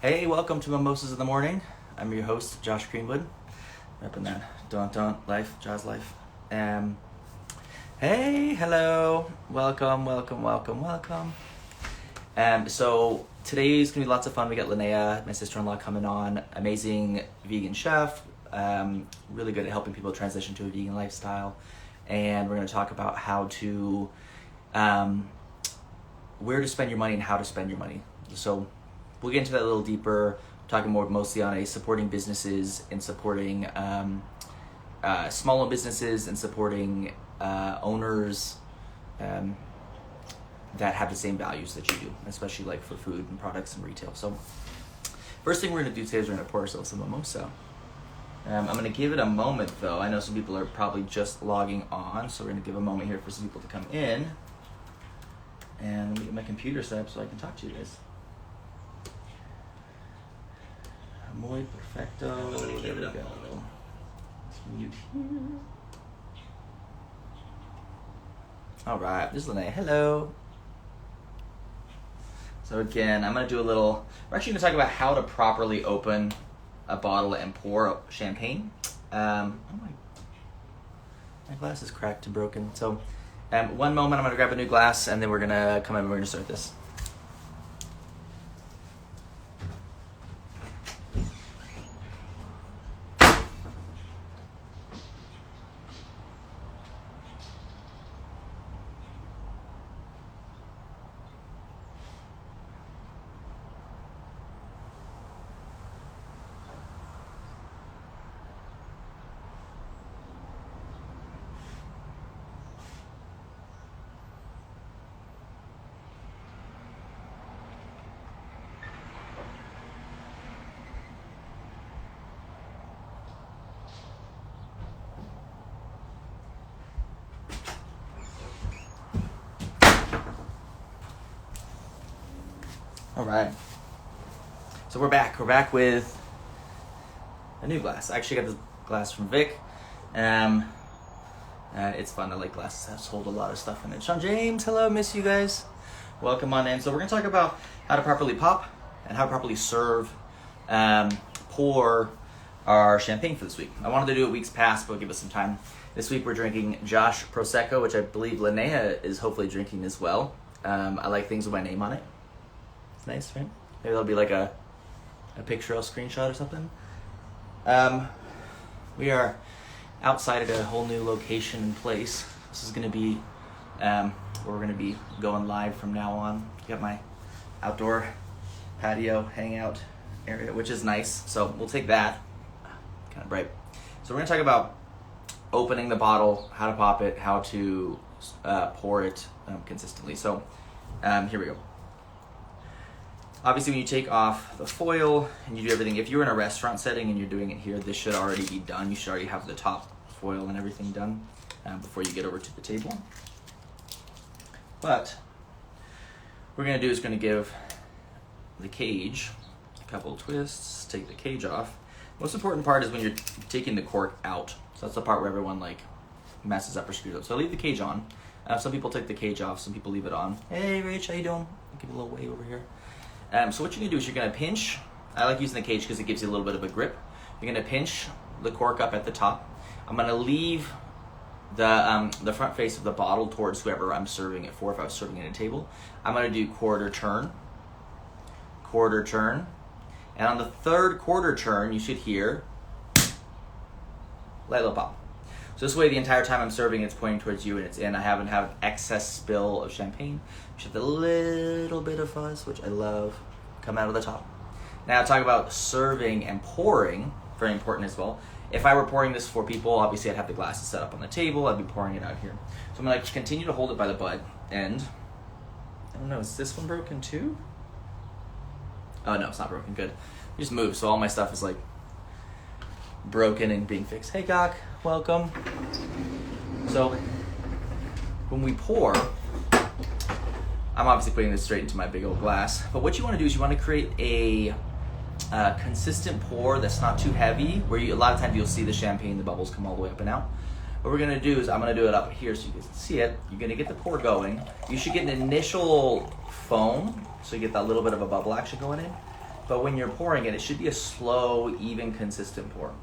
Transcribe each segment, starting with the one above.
Hey, welcome to Mimosas in the Morning. I'm your host, Josh Greenwood. Repping that don't life, Jaws life. Hey, hello, welcome. So today's gonna be lots of fun. We got Linnea, my sister-in-law, coming on. Amazing vegan chef, really good at helping people transition to a vegan lifestyle. And we're gonna talk about how to, where to spend your money and how to spend your money. So we'll get into that a little deeper, talking more mostly on supporting businesses and supporting smaller businesses and supporting owners that have the same values that you do, especially like for food and products and retail. So first thing we're gonna do today is we're gonna pour ourselves some mimosa. I'm gonna give it a moment though. I know some people are probably just logging on, so we're gonna give a moment here for some people to come in. And let me get my computer set up so I can talk to you guys. Muy perfecto. There we go. Let's mute here. All right, this is Linnea. Hello. So again, I'm gonna do we're actually gonna talk about how to properly open a bottle and pour champagne. My glass is cracked and broken. So one moment, I'm gonna grab a new glass and then we're gonna come in and we're gonna start this. All right, so we're back with a new glass. I actually got this glass from Vic. It's fun. I like glasses that hold a lot of stuff in it. Sean James, hello, miss you guys. Welcome on in. So we're gonna talk about how to properly pop and how to properly serve, pour our champagne for this week. I wanted to do it weeks past, but give us some time. This week we're drinking Josh Prosecco, which I believe Linnea is hopefully drinking as well. I like things with my name on it. Nice, right? Maybe that'll be like a picture I'll screenshot or something. We are outside at a whole new location and place. This is gonna be where we're gonna be going live from now on. Got my outdoor patio hangout area, which is nice. So we'll take that. Kind of bright. So we're gonna talk about opening the bottle, how to pop it, how to pour it consistently. So here we go. Obviously, when you take off the foil and you do everything, if you're in a restaurant setting and you're doing it here, this should already be done. You should already have the top foil and everything done before you get over to the table. But what we're gonna do is gonna give the cage a couple of twists, take the cage off. Most important part is when you're taking the cork out. So that's the part where everyone like messes up or screws up. So leave the cage on. Some people take the cage off, some people leave it on. Hey Rach, how you doing? I'll give you a little wave over here. So what you're gonna do is you're gonna pinch. I like using the cage because it gives you a little bit of a grip. You're gonna pinch the cork up at the top. I'm gonna leave the front face of the bottle towards whoever I'm serving it for. If I was serving it at a table, I'm gonna do quarter turn, and on the third quarter turn, you should hear light little pop. So this way, the entire time I'm serving, it's pointing towards you and it's in. I haven't had excess spill of champagne. Just a little bit of fuzz, which I love, come out of the top. Now talk about serving and pouring, very important as well. If I were pouring this for people, obviously I'd have the glasses set up on the table. I'd be pouring it out here. So I'm gonna continue to hold it by the butt end. I don't know, is this one broken too? Oh no, it's not broken, good. Just move, so all my stuff is like broken and being fixed. Hey Gok, welcome. So when we pour, I'm obviously putting this straight into my big old glass, but what you want to do is you want to create a consistent pour that's not too heavy, where a lot of times you'll see the champagne, the bubbles come all the way up and out. What we're gonna do is I'm gonna do it up here so you can see it. You're gonna get the pour going. You should get an initial foam, so you get that little bit of a bubble action going in. but when you're pouring it, it should be a slow, even, consistent pour.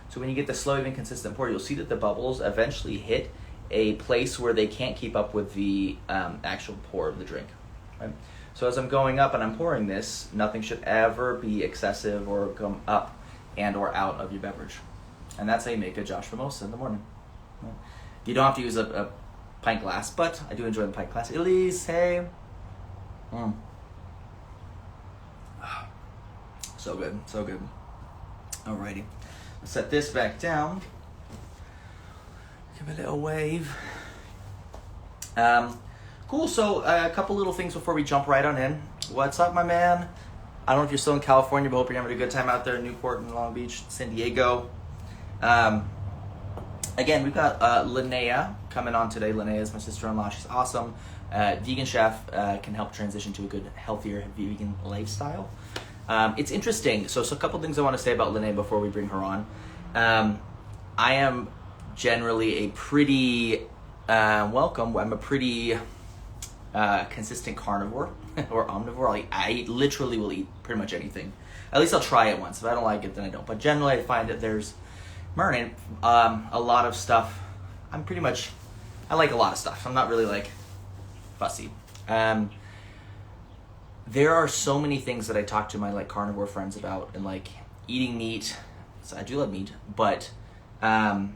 So when you get the slow, even, consistent pour, you'll see that the bubbles eventually hit a place where they can't keep up with the actual pour of the drink. Right? So as I'm going up and I'm pouring this, nothing should ever be excessive or come up and or out of your beverage. And that's how you make a Josh Mimosa in the morning. Right? You don't have to use a pint glass, but I do enjoy the pint glass. Elise, hey. So good, so good. Alrighty. I'll set this back down. Give it a little wave. Cool, so a couple little things before we jump right on in. What's up, my man? I don't know if you're still in California, but hope you're having a good time out there in Newport and Long Beach, San Diego. Again, we've got Linnea coming on today. Linnea is my sister-in-law. She's awesome. Vegan chef, can help transition to a good, healthier vegan lifestyle. It's interesting. So a couple things I want to say about Linnea before we bring her on. I am generally a pretty, I'm a pretty consistent carnivore or omnivore. I literally will eat pretty much anything. At least I'll try it once. If I don't like it, then I don't. But generally, I find that there's a lot of stuff. I like a lot of stuff. I'm not really like fussy. There are so many things that I talk to my like carnivore friends about, and like eating meat. So I do love meat, but they're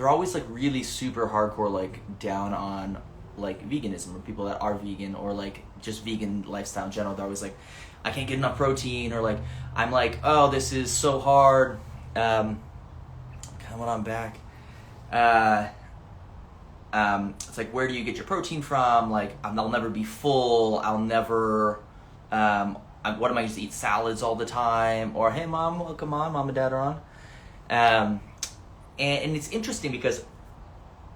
always like really super hardcore, like down on like veganism, or people that are vegan, or like just vegan lifestyle in general. They're always like, I can't get enough protein, or like I'm like, oh, this is so hard. Kind of when I'm back. It's like, where do you get your protein from? Like, I'll never be full. I'll never, what am I just eat salads all the time? Or, hey mom, welcome on, mom and dad are on. And it's interesting because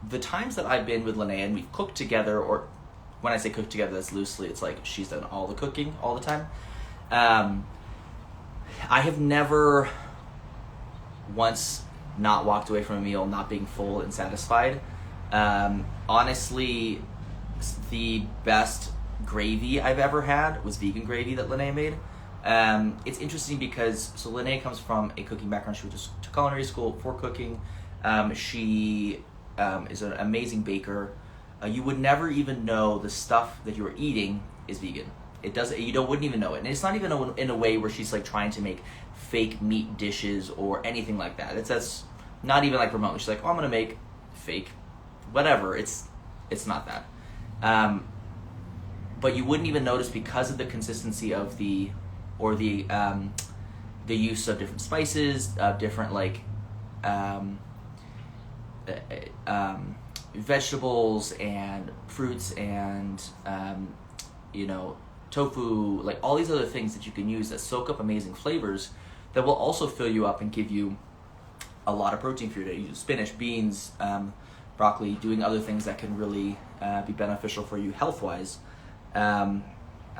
the times that I've been with Linnea and we've cooked together, or when I say cook together, that's loosely, it's like she's done all the cooking all the time. I have never once not walked away from a meal not being full and satisfied. Honestly, the best gravy I've ever had was vegan gravy that Linnea made. It's interesting because, so Linnea comes from a cooking background. She went to culinary school for cooking. She is an amazing baker. You would never even know the stuff that you're eating is vegan. Wouldn't even know it. And it's not even in a way where she's like trying to make fake meat dishes or anything like that. That's not even like remotely. She's like, oh, I'm gonna make fake whatever. It's not that. But you wouldn't even notice because of the consistency of the use of different spices, different like vegetables and fruits and tofu, like all these other things that you can use that soak up amazing flavors that will also fill you up and give you a lot of protein for your day. You use spinach, beans, broccoli, doing other things that can really be beneficial for you health-wise. I'll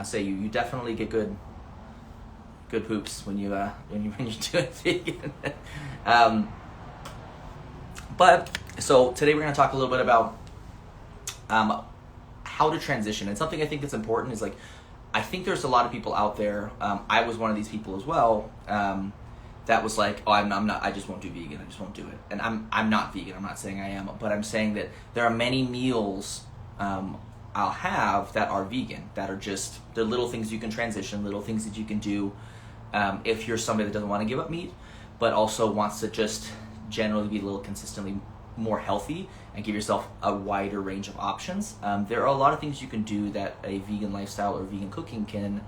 say you definitely get good poops when you do it vegan. But so today we're going to talk a little bit about how to transition. And something I think that's important is like, I think there's a lot of people out there. I was one of these people as well. That was like, oh, I'm not. I just won't do vegan. I just won't do it. And I'm not vegan. I'm not saying I am, but I'm saying that there are many meals I'll have that are vegan. That are just, they're little things you can transition, little things that you can do if you're somebody that doesn't want to give up meat, but also wants to just generally be a little consistently more healthy and give yourself a wider range of options. There are a lot of things you can do that a vegan lifestyle or vegan cooking can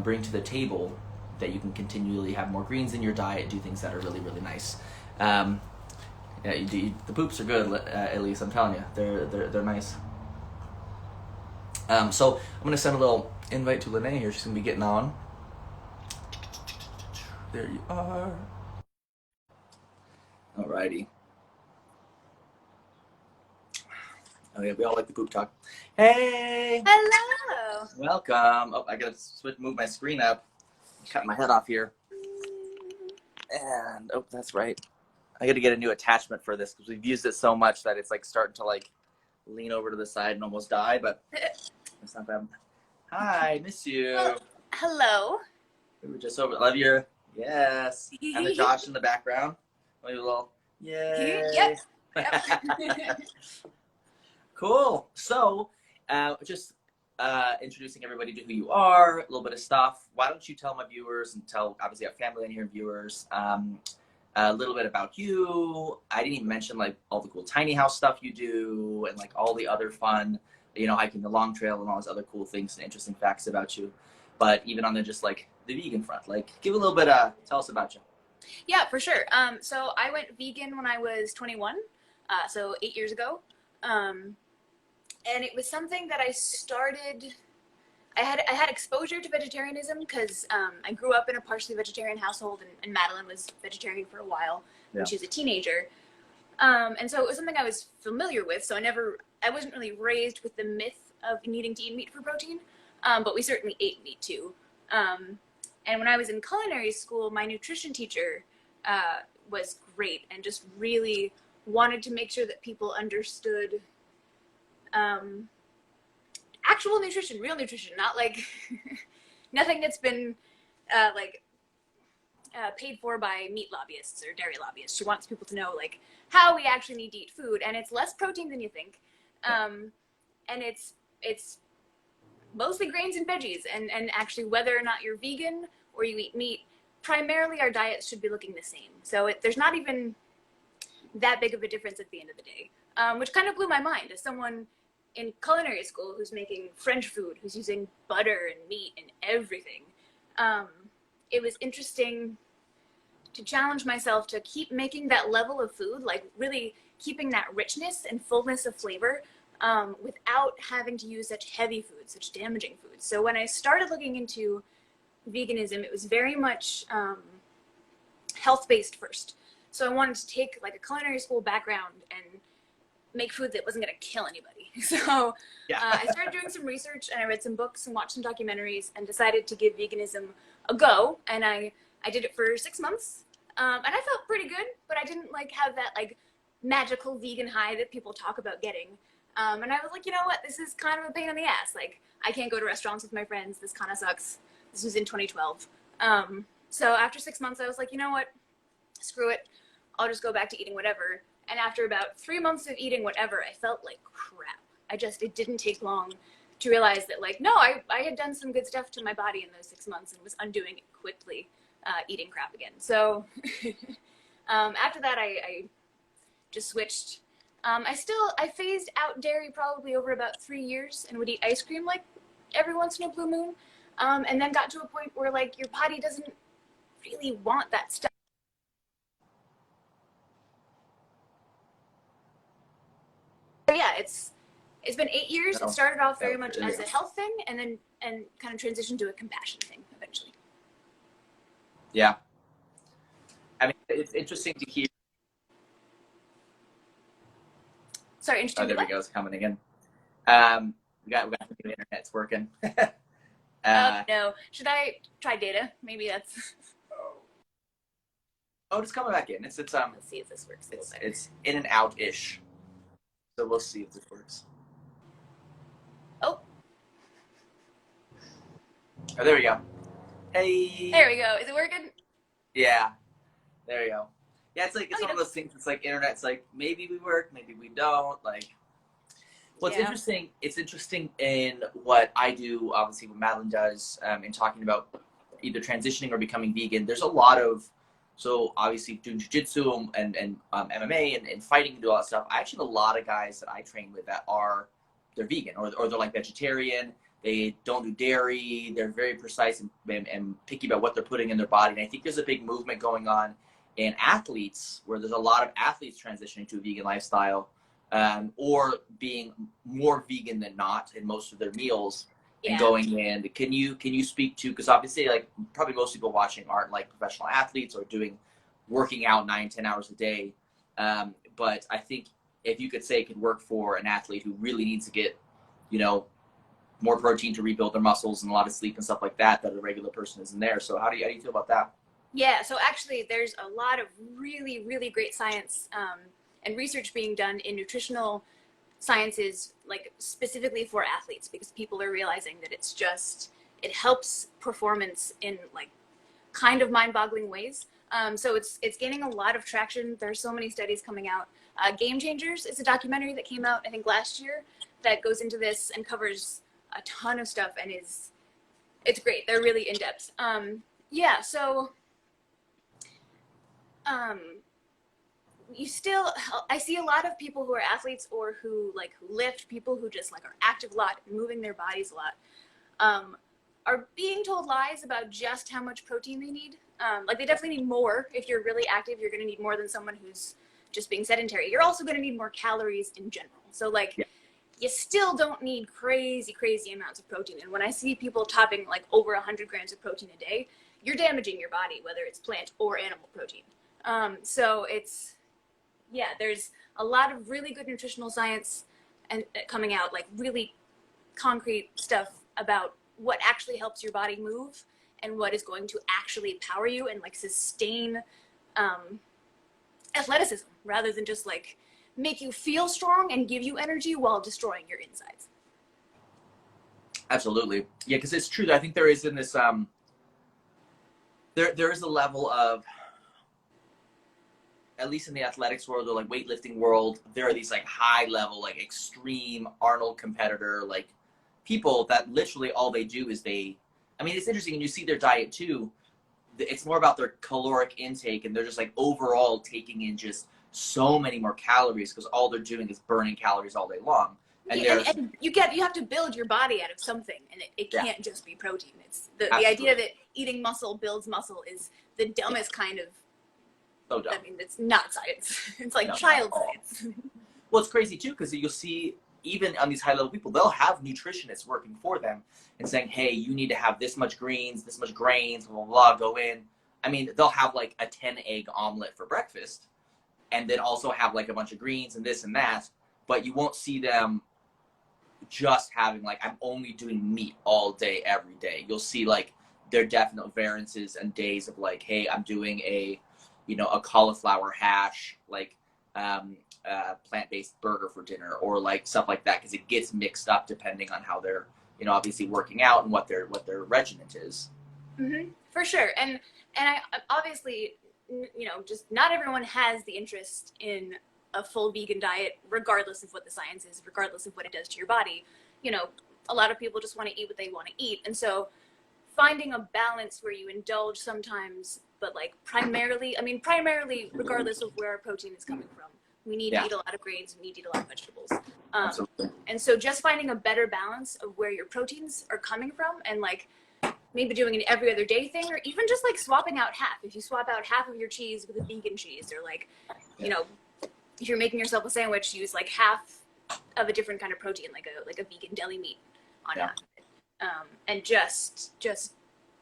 bring to the table, that you can continually have more greens in your diet, do things that are really, really nice. The poops are good, at least I'm telling you, they're nice. So I'm gonna send a little invite to Linnea here. She's gonna be getting on. There you are. Alrighty. Oh yeah, we all like the poop talk. Hey! Hello! Welcome. Oh, I gotta move my screen up. Cut my head off here. And, oh, that's right. I gotta get a new attachment for this because we've used it so much that it's like starting to like lean over to the side and almost die, but it's not bad. Hi, miss you. Well, Hello. We were just over. Love your yes, and the Josh in the background. Maybe a little Yep. yay. Yep. Cool. So, just introducing everybody to who you are, a little bit of stuff. Why don't you tell my viewers and tell obviously our family and your viewers a little bit about you. I didn't even mention like all the cool tiny house stuff you do and like all the other fun, hiking the long trail and all those other cool things and interesting facts about you. But even on the just like the vegan front, like give a little bit. Tell us about you. Yeah, for sure. So I went vegan when I was 21, so 8 years ago. And it was something that I started. I had exposure to vegetarianism because I grew up in a partially vegetarian household, and Madeline was vegetarian for a while when she was a teenager. And so it was something I was familiar with. So I wasn't really raised with the myth of needing to eat meat for protein, but we certainly ate meat too. And when I was in culinary school, my nutrition teacher was great and just really wanted to make sure that people understood actual nutrition, real nutrition, not like nothing that's been paid for by meat lobbyists or dairy lobbyists. She wants people to know like how we actually need to eat food, and it's less protein than you think, and it's mostly grains and veggies, and actually whether or not you're vegan or you eat meat, primarily our diets should be looking the same. So there's not even that big of a difference at the end of the day, which kind of blew my mind as someone in culinary school who's making French food, who's using butter and meat and everything. It was interesting to challenge myself to keep making that level of food, like really keeping that richness and fullness of flavor, without having to use such heavy foods, such damaging foods. So when I started looking into veganism, it was very much health-based first. So I wanted to take like a culinary school background and make food that wasn't going to kill anybody. So I started doing some research, and I read some books and watched some documentaries and decided to give veganism a go. And I did it for 6 months. And I felt pretty good, but I didn't like have that like magical vegan high that people talk about getting. And I was like, you know what? This is kind of a pain in the ass. Like, I can't go to restaurants with my friends. This kind of sucks. This was in 2012. So after 6 months, I was like, you know what? Screw it. I'll just go back to eating whatever. And after about 3 months of eating whatever, I felt like crap. It didn't take long to realize that, like, no, I had done some good stuff to my body in those 6 months and was undoing it quickly, eating crap again. So after that, I just switched. I phased out dairy probably over about 3 years and would eat ice cream like every once in a blue moon. And then got to a point where like your body doesn't really want that stuff. So yeah, it's been 8 years. It started off very much as a health thing, and then kind of transitioned to a compassion thing eventually. Yeah. I mean, it's interesting to hear. Sorry, interesting. Oh, there we go. It's coming again. We got the internet. It's working. No. Should I try data? Maybe that's. Oh, it's coming back in. It's Let's see if this works. It's in and out ish. So we'll see if this works. Oh, there we go. Hey. There we go. Is it working? Yeah. There you go. Yeah, it's like one of those things. It's like internet's like maybe we work, maybe we don't. Like, well, it's interesting. It's interesting in what I do. Obviously, what Madeline does in talking about either transitioning or becoming vegan. There's a lot of obviously doing jiu-jitsu and MMA and fighting and do all that stuff. I actually have a lot of guys that I train with that they're vegan or they're like vegetarian. They don't do dairy. They're very precise and picky about what they're putting in their body. And I think there's a big movement going on in athletes where there's a lot of athletes transitioning to a vegan lifestyle or being more vegan than not in most of their meals and going in. Can you speak to, because obviously like probably most people watching aren't like professional athletes or working out 9-10 hours a day. But I think if you could say it could work for an athlete who really needs to get, more protein to rebuild their muscles and a lot of sleep and stuff like that a regular person isn't there. So how do you feel about that? Yeah, so actually there's a lot of really, really great science and research being done in nutritional sciences, like specifically for athletes, because people are realizing that it's just it helps performance in like kind of mind-boggling ways. So it's gaining a lot of traction. There's so many studies coming out. Game Changers is a documentary that came out, I think, last year that goes into this and covers a ton of stuff, and it's great. They're really in depth. Yeah, so I see a lot of people who are athletes or who lift, people who just like are active a lot, moving their bodies a lot, are being told lies about just how much protein they need. Like they definitely need more. If you're really active, you're going to need more than someone who's just being sedentary. You're also going to need more calories in general. So like, you still don't need crazy amounts of protein. And when I see people topping like over 100 grams of protein a day, you're damaging your body, whether it's plant or animal protein. So there's a lot of really good nutritional science and coming out, like really concrete stuff about what actually helps your body move and what is going to actually power you and like sustain athleticism rather than just like make you feel strong and give you energy while destroying your insides. Absolutely. Yeah, because it's true that I think there is in this there is a level of, at least in the athletics world or like weightlifting world, there are these like high level, like extreme Arnold competitor, like people that literally all they do is I mean, it's interesting, and you see their diet too. It's more about their caloric intake, and they're just like overall taking in just so many more calories because all they're doing is burning calories all day long. And, and you have to build your body out of something, and it can't just be protein. It's the idea that eating muscle builds muscle is the dumbest kind of. So dumb. I mean, it's not science. It's like child science. Well, it's crazy too because you'll see even on these high level people, they'll have nutritionists working for them and saying, "Hey, you need to have this much greens, this much grains, blah blah blah. Go in." I mean, they'll have like a 10-egg omelet for breakfast, and then also have like a bunch of greens and this and that. But you won't see them just having like, I'm only doing meat all day every day. You'll see like their definite variances and days of like, hey, I'm doing a cauliflower hash, like plant-based burger for dinner, or like stuff like that, because it gets mixed up depending on how they're obviously working out and what their regiment is. Mm-hmm. For sure. And I obviously, just not everyone has the interest in a full vegan diet, regardless of what the science is, regardless of what it does to your body. A lot of people just want to eat what they want to eat. And so finding a balance where you indulge sometimes, but like primarily, regardless of where our protein is coming from, we need to eat a lot of grains, we need to eat a lot of vegetables. And so just finding a better balance of where your proteins are coming from, and like maybe doing an every other day thing, or even just like swapping out half. If you swap out half of your cheese with a vegan cheese, or like, if you're making yourself a sandwich, use like half of a different kind of protein, like a vegan deli meat on half of it. And just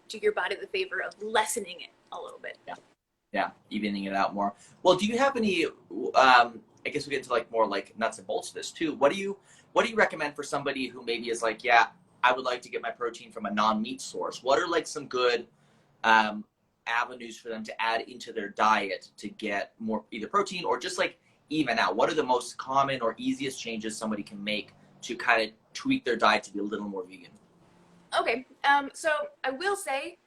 do your body the favor of lessening it a little bit. Yeah, evening it out more. Well, do you have any, I guess we get into like more like nuts and bolts of this too. What do you recommend for somebody who maybe is like, yeah, I would like to get my protein from a non-meat source? What are like some good avenues for them to add into their diet to get more either protein or just like even out? What are the most common or easiest changes somebody can make to kind of tweak their diet to be a little more vegan? Okay, so I will say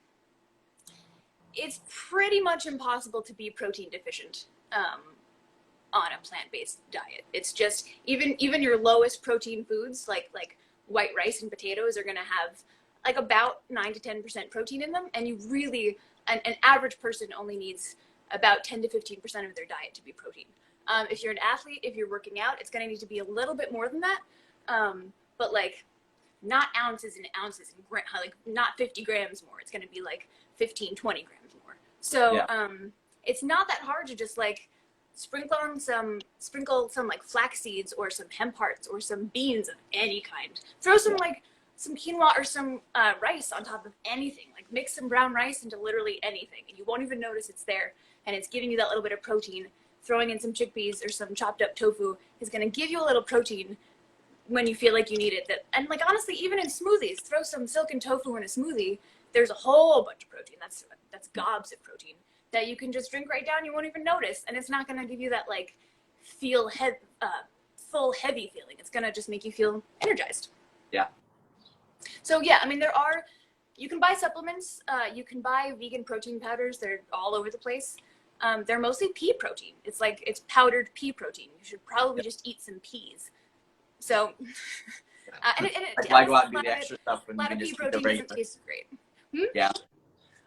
it's pretty much impossible to be protein deficient on a plant-based diet. It's just even your lowest protein foods like white rice and potatoes are going to have like about 9 to 10% protein in them, and you really an average person only needs about 10 to 15% of their diet to be protein. If you're an athlete, if you're working out, it's going to need to be a little bit more than that, but like not ounces and ounces and like not 50 grams more. It's going to be like 15, 20 grams more. So it's not that hard to just like sprinkle some like flax seeds or some hemp hearts or some beans of any kind. Throw some like some quinoa or some rice on top of anything. Like mix some brown rice into literally anything, and you won't even notice it's there. And it's giving you that little bit of protein. Throwing in some chickpeas or some chopped up tofu is going to give you a little protein when you feel like you need it. And like honestly, even in smoothies, throw some silken tofu in a smoothie. There's a whole bunch of protein. That's gobs of protein that you can just drink right down. You won't even notice, and it's not going to give you that like full heavy feeling. It's going to just make you feel energized. Yeah. So yeah, I mean there are you can buy supplements. You can buy vegan protein powders. They're all over the place. They're mostly pea protein. It's powdered pea protein. You should probably just eat some peas. So, why go out and do the extra stuff when a you lot can of pea just eat the protein regular? doesn't taste great. Yeah.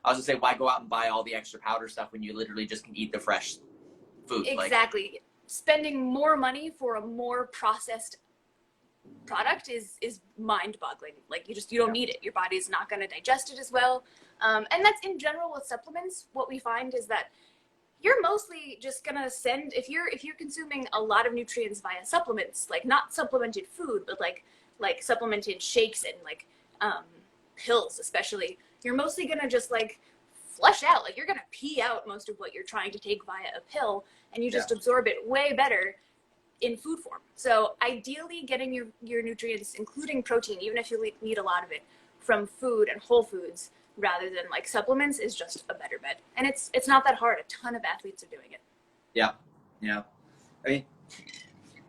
I was gonna say, why go out and buy all the extra powder stuff when you literally just can eat the fresh food? Exactly. Spending more money for a more processed product is mind-boggling. Like you don't need it. Your body's not going to digest it as well. And that's in general with supplements. What we find is that you're mostly just going to send, if you're consuming a lot of nutrients via supplements, like not supplemented food, but like supplemented shakes and like pills especially, you're mostly going to just like flush out, like you're going to pee out most of what you're trying to take via a pill, and you just absorb it way better in food form. So ideally getting your nutrients, including protein, even if you need a lot of it, from food and whole foods rather than like supplements is just a better bet. And it's not that hard. A ton of athletes are doing it. Yeah. I mean,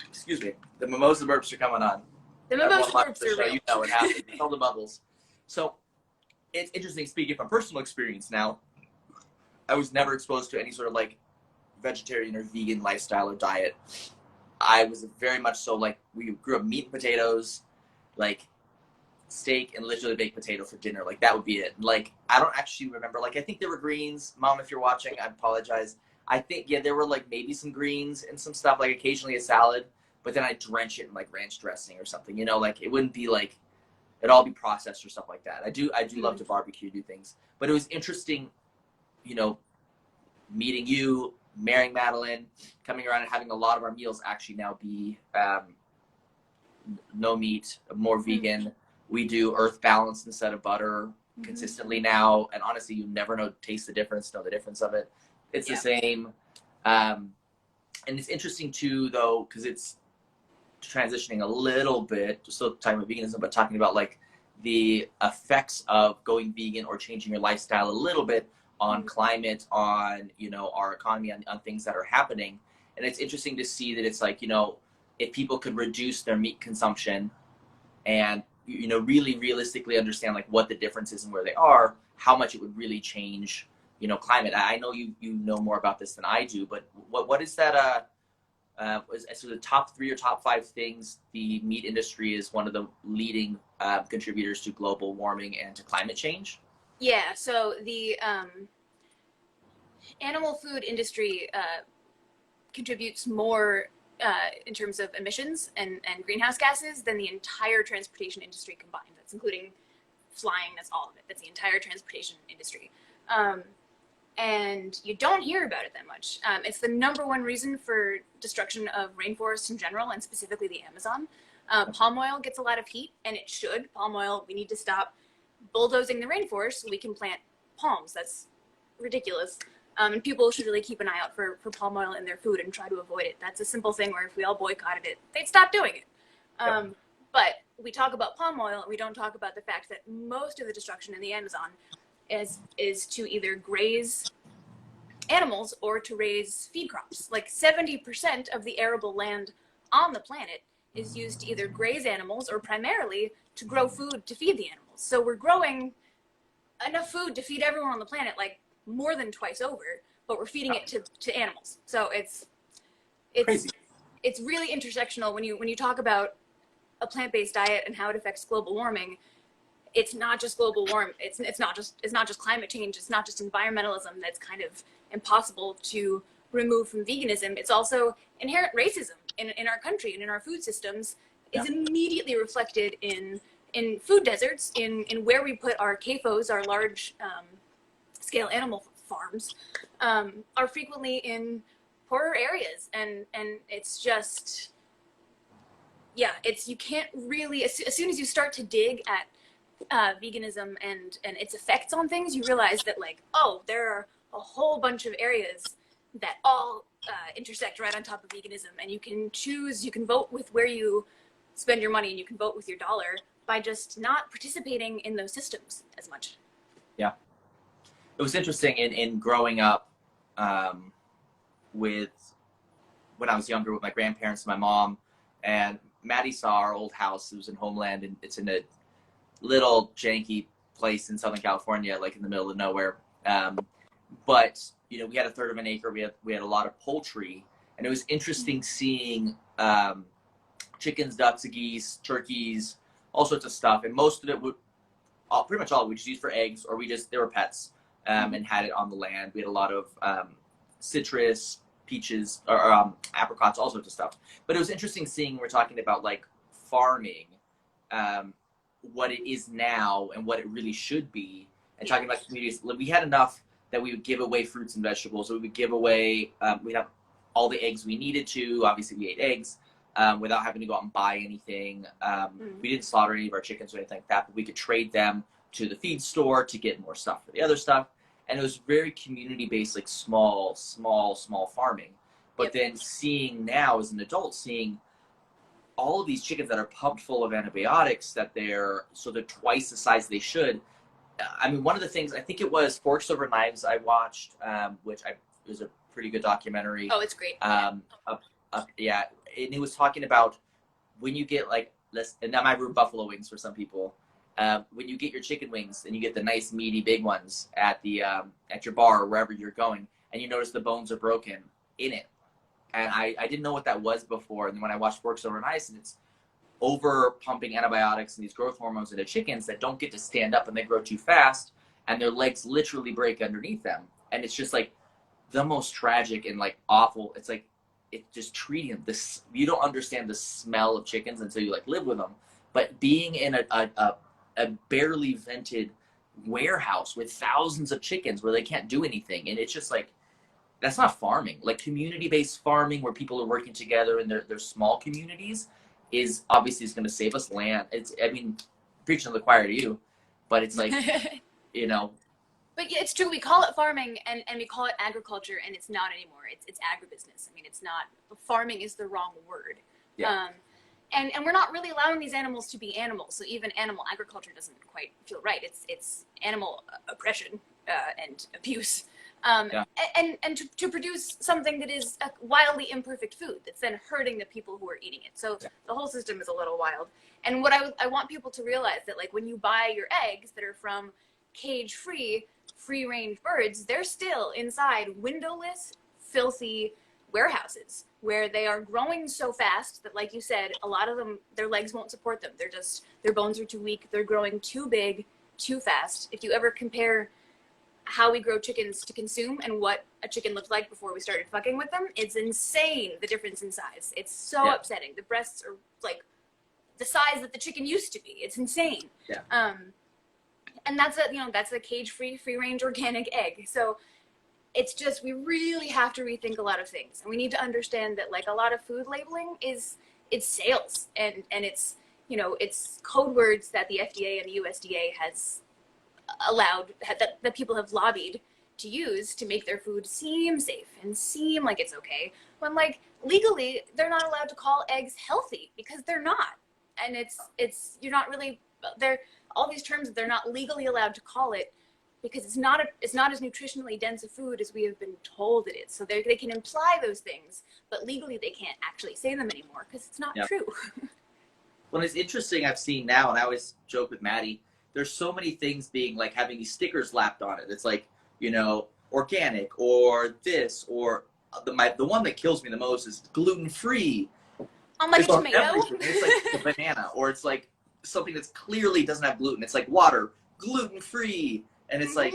excuse me, the mimosa burps are coming on. The mimosa burps are real. You know what happens. It's all the bubbles. So it's interesting, speaking from personal experience now, I was never exposed to any sort of like vegetarian or vegan lifestyle or diet. I was very much so like, we grew up meat and potatoes, like steak and literally baked potato for dinner. Like that would be it. Like, I don't actually remember, like, I think there were greens. Mom, if you're watching, I apologize. I think, there were like maybe some greens and some stuff, like occasionally a salad, but then I drench it in like ranch dressing or something, like it wouldn't be like, it'd all be processed or stuff like that. I do love to barbecue, do things, but it was interesting, meeting you, marrying Madeline, coming around and having a lot of our meals actually now be no meat, more vegan. We do earth balance instead of butter consistently now, and honestly, you never know the difference of it. It's the same. And it's interesting too, though, because it's transitioning a little bit, still talking about veganism, but talking about like the effects of going vegan or changing your lifestyle a little bit on climate, on, our economy, on things that are happening. And it's interesting to see that it's like, if people could reduce their meat consumption and, really realistically understand like what the difference is and where they are, how much it would really change, climate. I know you know more about this than I do, but what is that, so the top 3 or top 5 things the meat industry is one of the leading contributors to global warming and to climate change? Yeah, so the animal food industry contributes more in terms of emissions and greenhouse gases than the entire transportation industry combined. That's including flying, that's all of it. That's the entire transportation industry. And you don't hear about it that much. It's the #1 reason for destruction of rainforests in general, and specifically the Amazon. Palm oil gets a lot of heat, and it should. Palm oil, we need to stop bulldozing the rainforest so we can plant palms. That's ridiculous. And people should really keep an eye out for palm oil in their food and try to avoid it. That's a simple thing where if we all boycotted it, they'd stop doing it. But we talk about palm oil, and we don't talk about the fact that most of the destruction in the Amazon is to either graze animals or to raise feed crops. Like 70% of the arable land on the planet is used to either graze animals or primarily to grow food to feed the animals. So we're growing enough food to feed everyone on the planet, like more than twice over, but we're feeding it to animals. So it's crazy. It's really intersectional when you talk about a plant-based diet and how it affects global warming. It's not just global warming. It's not just climate change. It's not just environmentalism that's kind of impossible to remove from veganism. It's also inherent racism in our country and in our food systems is immediately reflected in food deserts, in where we put our CAFOs, our large scale animal farms, are frequently in poorer areas, and it's just, you can't really, as soon as you start to dig at veganism and its effects on things, you realize that like, there are a whole bunch of areas that all intersect right on top of veganism, and you can vote with where you spend your money, and you can vote with your dollar by just not participating in those systems as much. Yeah. It was interesting in growing up when I was younger with my grandparents and my mom, and Maddie saw our old house. It was in Homeland, and it's in a little janky place in Southern California, like in the middle of nowhere. But we had a third of an acre. We had a lot of poultry, and it was interesting seeing chickens, ducks, geese, turkeys, all sorts of stuff. And most of it pretty much all we just used for eggs, or they were pets, and had it on the land. We had a lot of citrus, peaches, or apricots, all sorts of stuff. But it was interesting seeing, we're talking about like farming, what it is now and what it really should be, and talking about communities. We had enough that we would give away fruits and vegetables. So we would give away, we'd have all the eggs we needed to. Obviously, we ate eggs without having to go out and buy anything. We didn't slaughter any of our chickens or anything like that, but we could trade them to the feed store to get more stuff for the other stuff. And it was very community-based, like small farming. But then seeing now as an adult, seeing all of these chickens that are pumped full of antibiotics, that they're twice the size they should. I mean, one of the things, I think it was Forks Over Knives I watched, which was a pretty good documentary. Oh, it's great. And it was talking about when you get and that might ruin buffalo wings for some people. When you get your chicken wings and you get the nice meaty big ones at your bar or wherever you're going, and you notice the bones are broken in it. And I didn't know what that was before. And then when I watched Forks Over Knives, and it's over pumping antibiotics and these growth hormones into chickens that don't get to stand up, and they grow too fast, and their legs literally break underneath them. And it's just like the most tragic and like awful. It's like, it's just treating them this. You don't understand the smell of chickens until you like live with them. But being in a barely vented warehouse with thousands of chickens where they can't do anything, and it's just like, that's not farming. Like community-based farming where people are working together in their small communities is obviously going to save us land. Preaching to the choir to you, but it's like, But yeah, it's true. We call it farming and we call it agriculture, and it's not anymore. It's agribusiness. I mean, it's not, farming is the wrong word. Yeah. And we're not really allowing these animals to be animals. So even animal agriculture doesn't quite feel right. It's animal oppression and abuse. And to produce something that is a wildly imperfect food that's then hurting the people who are eating it. So the whole system is a little wild. And what I want people to realize that, like, when you buy your eggs that are from cage-free, free-range birds, they're still inside windowless, filthy warehouses where they are growing so fast that, like you said, a lot of them, their legs won't support them. Their bones are too weak. They're growing too big, too fast. If you ever compare how we grow chickens to consume and what a chicken looked like before we started fucking with them, it's insane, the difference in size. It's so upsetting. The breasts are like the size that the chicken used to be. It's insane. Yeah. And that's a cage-free, free-range organic egg. So it's just, we really have to rethink a lot of things. And we need to understand that, like, a lot of food labeling it's sales, and it's, it's code words that the FDA and the USDA has allowed, that people have lobbied to use to make their food seem safe and seem like it's okay, when, like, legally they're not allowed to call eggs healthy because they're not. And you're not really, they're all these terms that they're not legally allowed to call it because it's not as nutritionally dense a food as we have been told it is. So they can imply those things, but legally they can't actually say them anymore because it's not true. Well, it's interesting, I've seen now, and I always joke with Maddie, there's so many things being, like, having these stickers lapped on it. It's like, organic, or this, or the one that kills me the most is gluten-free. On, like, a tomato? It's like a banana, or it's like something that's clearly doesn't have gluten. It's like water, gluten-free. And it's like,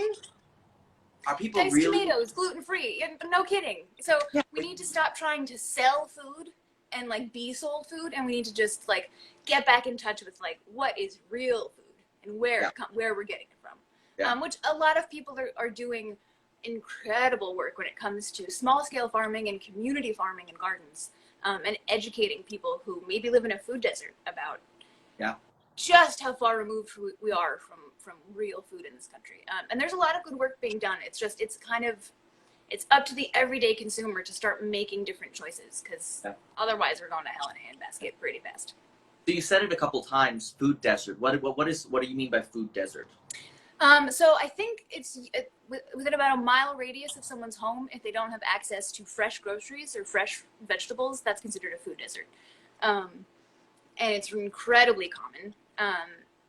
are people Diced really? Tomatoes, gluten-free. No kidding. So we need to stop trying to sell food and, like, be sold food, and we need to just, like, get back in touch with, like, what is real food and where we're getting it from. Yeah. Which a lot of people are doing incredible work when it comes to small-scale farming and community farming and gardens, and educating people who maybe live in a food desert about just how far removed we are from real food in this country. And there's a lot of good work being done. It's up to the everyday consumer to start making different choices, because otherwise we're going to hell in a handbasket pretty fast. So you said it a couple times, food desert. What do you mean by food desert? So I think it's within about a mile radius of someone's home. If they don't have access to fresh groceries or fresh vegetables, that's considered a food desert. And it's incredibly common.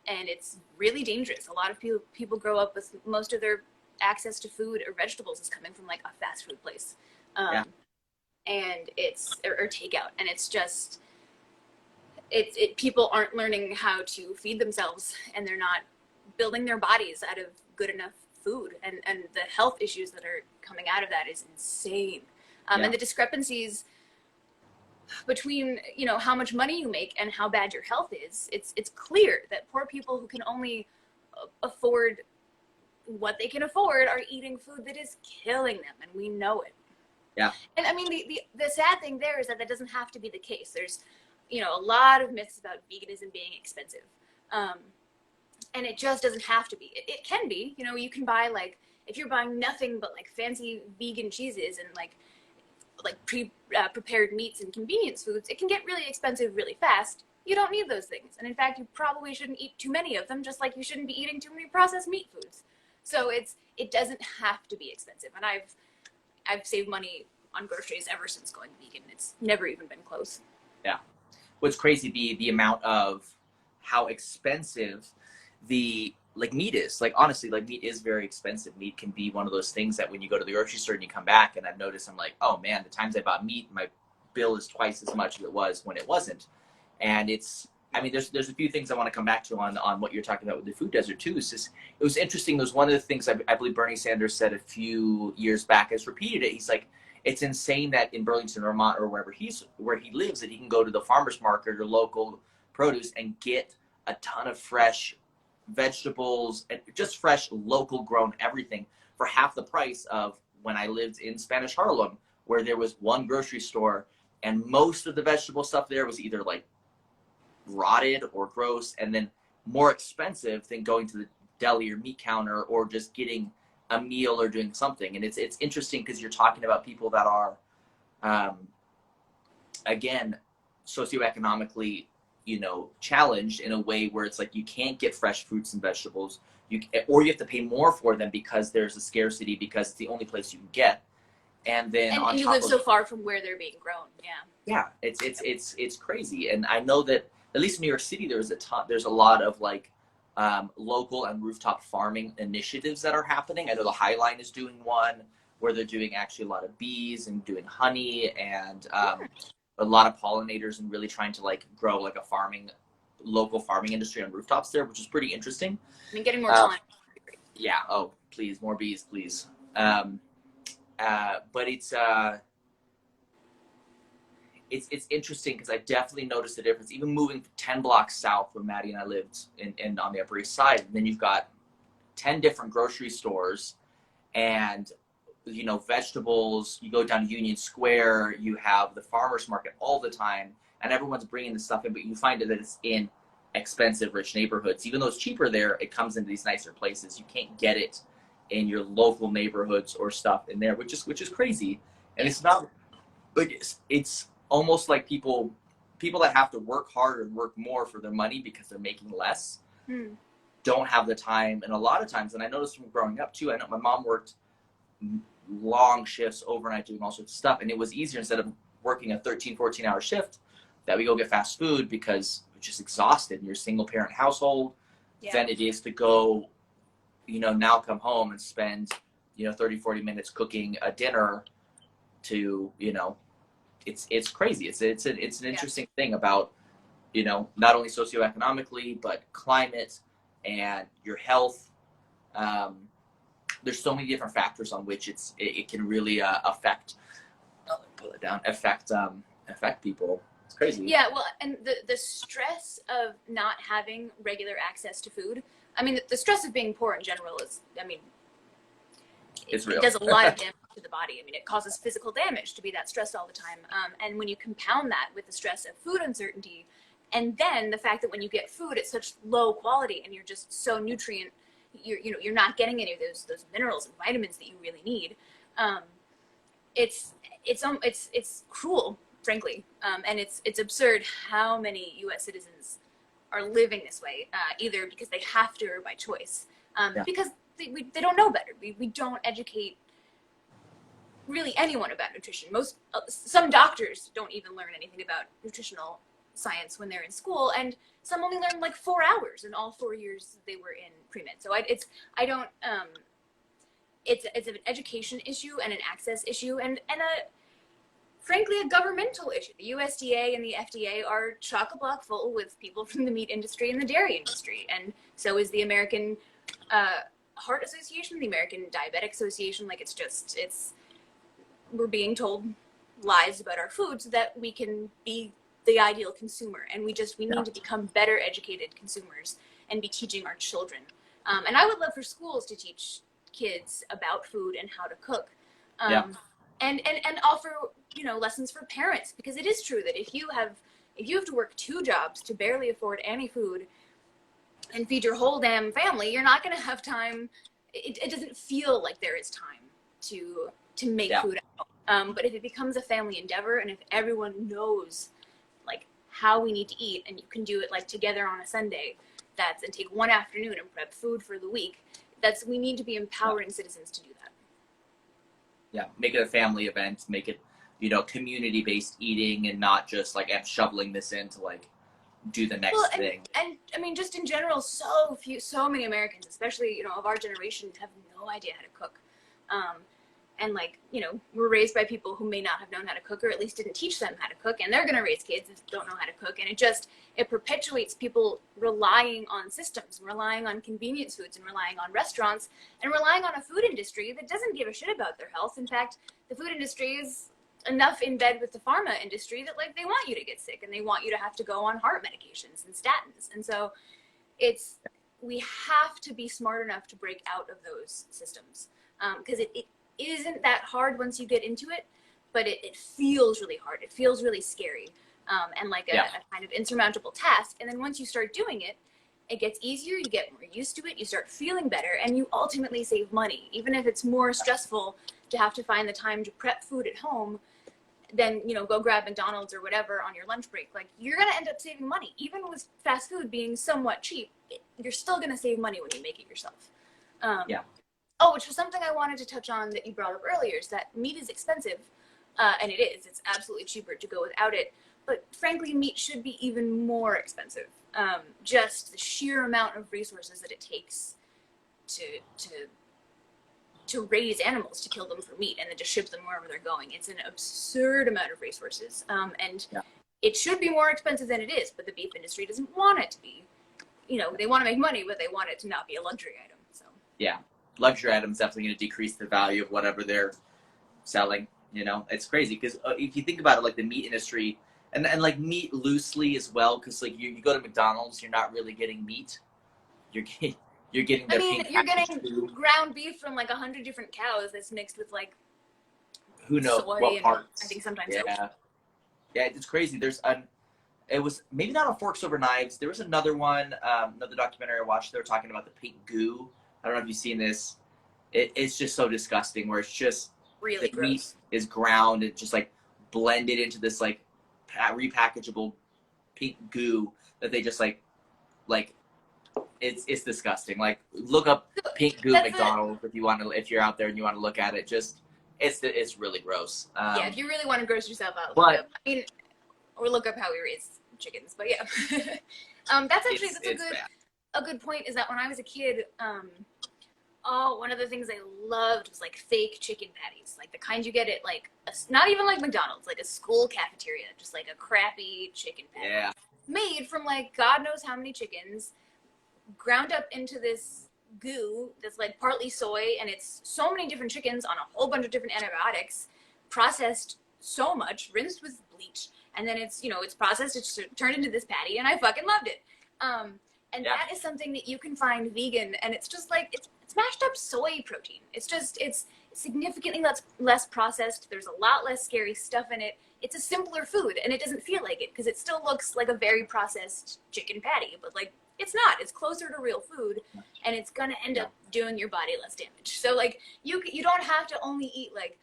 and it's really dangerous. A lot of people grow up with most of their access to food or vegetables is coming from like a fast food place, and it's or takeout, and it's just people aren't learning how to feed themselves, and they're not building their bodies out of good enough food, and the health issues that are coming out of that is insane. And the discrepancies between, you know, how much money you make and how bad your health is, it's clear that poor people who can only afford what they can afford are eating food that is killing them, and we know it. Yeah. And I mean, the sad thing there is that doesn't have to be the case. There's, you know, a lot of myths about veganism being expensive. And it just doesn't have to be. It can be, you know, you can buy, like, if you're buying nothing but like fancy vegan cheeses and like prepared meats and convenience foods, it can get really expensive really fast. You don't need those things. And in fact, you probably shouldn't eat too many of them, just like you shouldn't be eating too many processed meat foods. So it doesn't have to be expensive. And I've saved money on groceries ever since going vegan. It's never even been close. Yeah. What's crazy, the amount of how expensive the meat is. Like, honestly, like, meat is very expensive. Meat can be one of those things that when you go to the grocery store and you come back, and I've noticed, I'm like, oh man, the times I bought meat, my bill is twice as much as it was when it wasn't. And I mean, there's a few things I want to come back to on what you're talking about with the food desert too. It's just, it was interesting. There's one of the things I believe Bernie Sanders said a few years back, has repeated it. He's like, it's insane that in Burlington, Vermont, or where he lives, that he can go to the farmer's market or local produce and get a ton of fresh vegetables and just fresh, local grown everything for half the price of when I lived in Spanish Harlem, where there was one grocery store and most of the vegetable stuff there was either like rotted or gross, and then more expensive than going to the deli or meat counter or just getting a meal or doing something. And it's interesting because you're talking about people that are again, socioeconomically, you know, challenged in a way where it's like you can't get fresh fruits and vegetables, or you have to pay more for them because there's a scarcity, because it's the only place you can get. And then and you live so far from where they're being grown. Yeah, it's crazy. And I know that at least in New York City, there's a lot of like local and rooftop farming initiatives that are happening. I know the High Line is doing one where they're doing actually a lot of bees and doing honey and a lot of pollinators, and really trying to like grow like a local farming industry on rooftops there, which is pretty interesting. I mean, getting more pollinators. Yeah. Oh, please, more bees, please. But it's interesting because I definitely noticed the difference. Even moving 10 blocks south where Maddie and I lived in on the Upper East Side, and then you've got 10 different grocery stores, and you know, vegetables. You go down to Union Square, you have the farmers market all the time, and everyone's bringing the stuff in, but you find that it's in expensive, rich neighborhoods. Even though it's cheaper there, it comes into these nicer places. You can't get it in your local neighborhoods or stuff in there, which is crazy. And it's not like it's almost like people that have to work harder and work more for their money because they're making less don't have the time. And a lot of times, and I noticed from growing up too, I know my mom worked long shifts overnight doing all sorts of stuff, and it was easier, instead of working a 13-14 hour shift, that we go get fast food because we're just exhausted, and you're a single parent household, than it is to go, you know, now come home and spend, you know, 30-40 minutes cooking a dinner to, you know, it's crazy. It's an interesting thing about, you know, not only socioeconomically, but climate and your health. There's so many different factors on which it can really affect people. It's crazy. Yeah, well, and the stress of not having regular access to food. I mean, the stress of being poor in general is, I mean, it's real. It does a lot of damage to the body. I mean, it causes physical damage to be that stressed all the time. And when you compound that with the stress of food uncertainty, and then the fact that when you get food, it's such low quality, and you're just so nutrient, you're not getting any of those minerals and vitamins that you really need. It's cruel, frankly, and it's absurd how many U.S. citizens are living this way, either because they have to or by choice, because they don't know better. We don't educate really anyone about nutrition. Some doctors don't even learn anything about nutritional science when they're in school, and some only learn like 4 hours in all 4 years they were in pre-med. So it's an education issue and an access issue and frankly a governmental issue. The USDA and the FDA are chock-a-block full with people from the meat industry and the dairy industry, and so is the American Heart Association, the American Diabetic Association. Like, we're being told lies about our food so that we can be the ideal consumer, and we need to become better educated consumers and be teaching our children. And I would love for schools to teach kids about food and how to cook, and offer lessons for parents, because it is true that if you have to work 2 jobs to barely afford any food and feed your whole damn family, you're not going to have time. It doesn't feel like there is time to make food at home. But if it becomes a family endeavor, and if everyone knows like how we need to eat, and you can do it like together on a Sunday, and take one afternoon and prep food for the week, we need to be empowering citizens to do that. Yeah, make it a family event, make it, community-based eating, and not just like I'm shoveling this in to like do the next thing. And I mean, just in general, so many Americans, especially, of our generation, have no idea how to cook. And like, we're raised by people who may not have known how to cook, or at least didn't teach them how to cook, and they're going to raise kids that don't know how to cook. And it perpetuates people relying on systems, and relying on convenience foods, and relying on restaurants, and relying on a food industry that doesn't give a shit about their health. In fact, the food industry is enough in bed with the pharma industry that like they want you to get sick, and they want you to have to go on heart medications and statins. And so we have to be smart enough to break out of those systems, because it isn't that hard once you get into it, but it feels really hard. It feels really scary, and like a kind of insurmountable task. And then once you start doing it, it gets easier. You get more used to it. You start feeling better, and you ultimately save money. Even if it's more stressful to have to find the time to prep food at home, then go grab McDonald's or whatever on your lunch break. Like, you're gonna end up saving money. Even with fast food being somewhat cheap, you're still gonna save money when you make it yourself. Oh, which was something I wanted to touch on that you brought up earlier, is that meat is expensive, and it is. It's absolutely cheaper to go without it. But frankly, meat should be even more expensive. Just the sheer amount of resources that it takes to raise animals, to kill them for meat, and then to ship them wherever they're going. It's an absurd amount of resources, and it should be more expensive than it is. But the beef industry doesn't want it to be. They want to make money, but they want it to not be a luxury item. So luxury items definitely going to decrease the value of whatever they're selling. It's crazy, because if you think about it, like the meat industry, and like meat loosely as well, because like you go to McDonald's, you're not really getting meat. You're getting their you're getting ground beef from like 100 different cows that's mixed with like who knows soy what parts. I think sometimes it's crazy. It was maybe not on Forks Over Knives. There was another one, another documentary I watched. They were talking about the pink goo. I don't know if you've seen this. It's just so disgusting, where it's just really the gross. meat is ground and just like blended into this like repackageable pink goo that they just like it's disgusting. Like, look up pink goo McDonald's if you're out there and you want to look at it. Just it's really gross. If you really want to gross yourself out, or look up how we raise chickens. But that's a good point. Is that when I was a kid, one of the things I loved was like fake chicken patties, like the kind you get at like not even like McDonald's, like a school cafeteria, just like a crappy chicken patty made from like God knows how many chickens, ground up into this goo that's like partly soy, and it's so many different chickens on a whole bunch of different antibiotics, processed so much, rinsed with bleach, and then it's processed, it's turned into this patty, and I fucking loved it. That is something that you can find vegan, and it's just like it's mashed up soy protein. It's significantly less processed. There's a lot less scary stuff in it. It's a simpler food, and it doesn't feel like it, because it still looks like a very processed chicken patty, but like it's not. It's closer to real food, and it's gonna end up doing your body less damage. So like you don't have to only eat like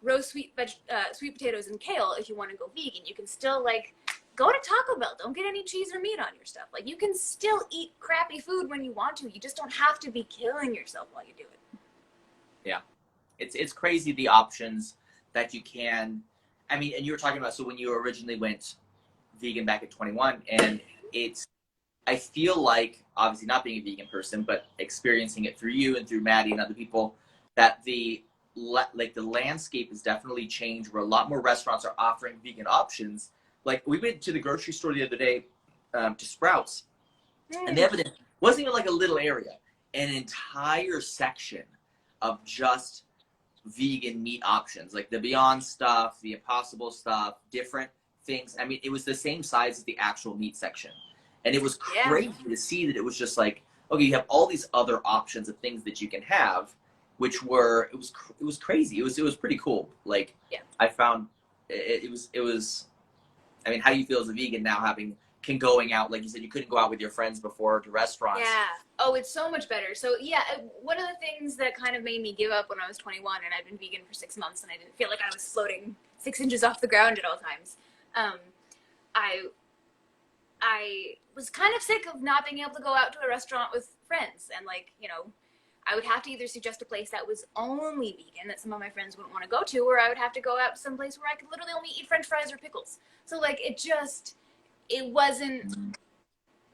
roast sweet potatoes and kale if you want to go vegan. You can still like go to Taco Bell. Don't get any cheese or meat on your stuff. Like, you can still eat crappy food when you want to. You just don't have to be killing yourself while you do it. Yeah, it's crazy the options that you can. I mean, and you were talking about, so when you originally went vegan back at 21, and I feel like, obviously not being a vegan person, but experiencing it through you and through Maddie and other people, that the landscape has definitely changed, where a lot more restaurants are offering vegan options. Like, we went to the grocery store the other day, to Sprouts, and they have wasn't even like a little area, an entire section of just vegan meat options, like the Beyond stuff, the Impossible stuff, different things. I mean, it was the same size as the actual meat section. And it was crazy to see that it was just like, okay, you have all these other options of things that you can have, which were, it was crazy. It was pretty cool. Like, I found it was, I mean, how do you feel as a vegan now, going out, like you said, you couldn't go out with your friends before to restaurants? Yeah. Oh, it's so much better. So yeah, one of the things that kind of made me give up when I was 21, and I've been vegan for 6 months, and I didn't feel like I was floating 6 inches off the ground at all times. I was kind of sick of not being able to go out to a restaurant with friends, and like, you know, I would have to either suggest a place that was only vegan that some of my friends wouldn't want to go to, or I would have to go out to some place where I could literally only eat French fries or pickles. So like, it wasn't,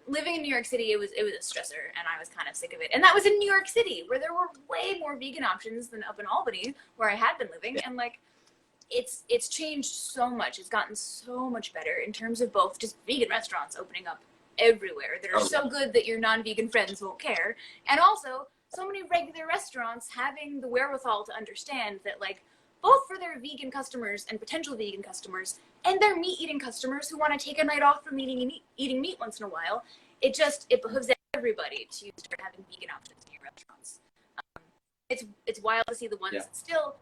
living in New York City, it was a stressor, and I was kind of sick of it. And that was in New York City, where there were way more vegan options than up in Albany, where I had been living. And like, it's changed so much. It's gotten so much better in terms of both just vegan restaurants opening up everywhere that are so good that your non-vegan friends won't care, and also so many regular restaurants having the wherewithal to understand that, like, both for their vegan customers and potential vegan customers and their meat-eating customers who want to take a night off from eating meat once in a while, it behooves everybody to start having vegan options in your restaurants. It's wild to see the ones that still,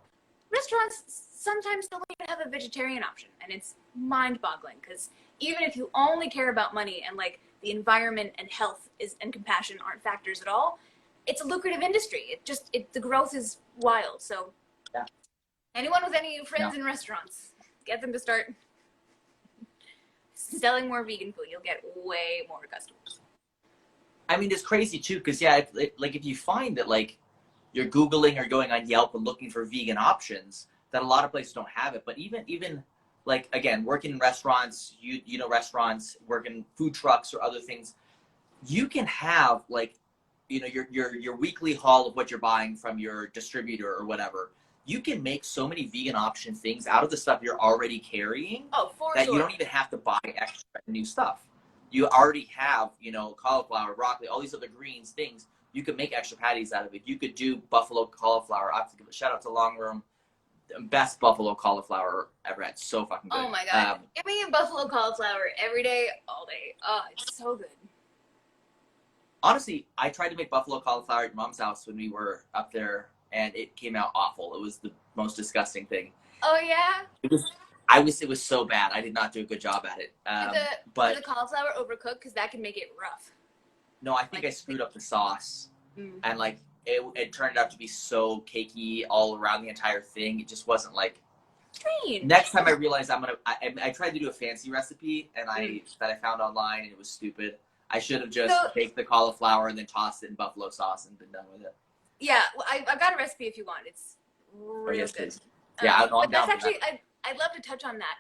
restaurants sometimes don't even have a vegetarian option, and it's mind-boggling, because even if you only care about money and like the environment and health and compassion aren't factors at all, it's a lucrative industry. The growth is wild. So anyone with any friends in restaurants, get them to start selling more vegan food. You'll get way more customers. I mean, it's crazy too, because like if you find that like you're Googling or going on Yelp and looking for vegan options, that a lot of places don't have it. But even like, again, working in restaurants, you know, restaurants, working food trucks or other things, you can have like, you know, your weekly haul of what you're buying from your distributor or whatever. You can make so many vegan option things out of the stuff you're already carrying that you don't even have to buy extra new stuff. You already have, you know, cauliflower, broccoli, all these other greens, things. You could make extra patties out of it. You could do buffalo cauliflower. I have to give a shout out to Long Room. Best buffalo cauliflower ever had. So fucking good. Oh my god. Give me a buffalo cauliflower every day, all day. Oh, it's so good. Honestly, I tried to make buffalo cauliflower at Mom's house when we were up there, and it came out awful. It was the most disgusting thing. Oh yeah? It was so bad. I did not do a good job at it. Did the cauliflower overcook? Because that can make it rough. No, I think I screwed up the sauce. And like, it turned out to be so cakey all around the entire thing. It just wasn't like, strange. Next time I realized I tried to do a fancy recipe that I found online, and it was stupid. I should have just baked the cauliflower and then tossed it in buffalo sauce and been done with it. Yeah, well, I've got a recipe if you want. It's real good. Yeah, I'm down for that. I'd love to touch on that.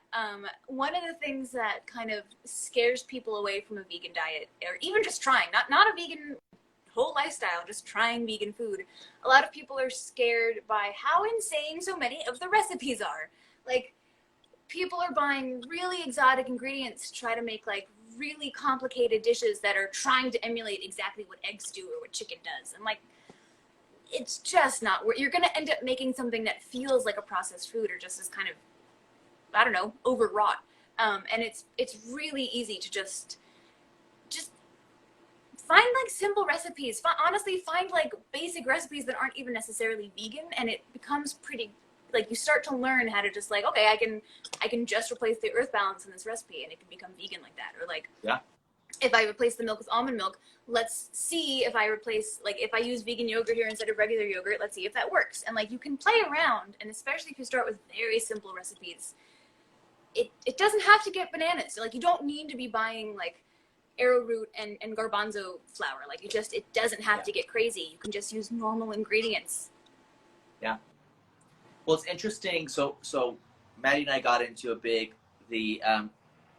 One of the things that kind of scares people away from a vegan diet, or even just trying, not a vegan whole lifestyle, just trying vegan food. A lot of people are scared by how insane so many of the recipes are. Like, people are buying really exotic ingredients to try to make like really complicated dishes that are trying to emulate exactly what eggs do or what chicken does. And like, it's just not where you're going to end up making something that feels like a processed food, or just is kind of, I don't know, overwrought. And it's really easy to just find like simple recipes. Honestly, find like basic recipes that aren't even necessarily vegan, and it becomes pretty, like, you start to learn how to just like, okay, I can just replace the earth balance in this recipe and it can become vegan like that. Or like, if I replace the milk with almond milk, let's see if I use vegan yogurt here instead of regular yogurt, let's see if that works. And like, you can play around, and especially if you start with very simple recipes, it doesn't have to get bananas. Like, you don't need to be buying like arrowroot and garbanzo flour. Like, it doesn't have to get crazy. You can just use normal ingredients. Yeah. Well, it's interesting. So Maddie and I got into the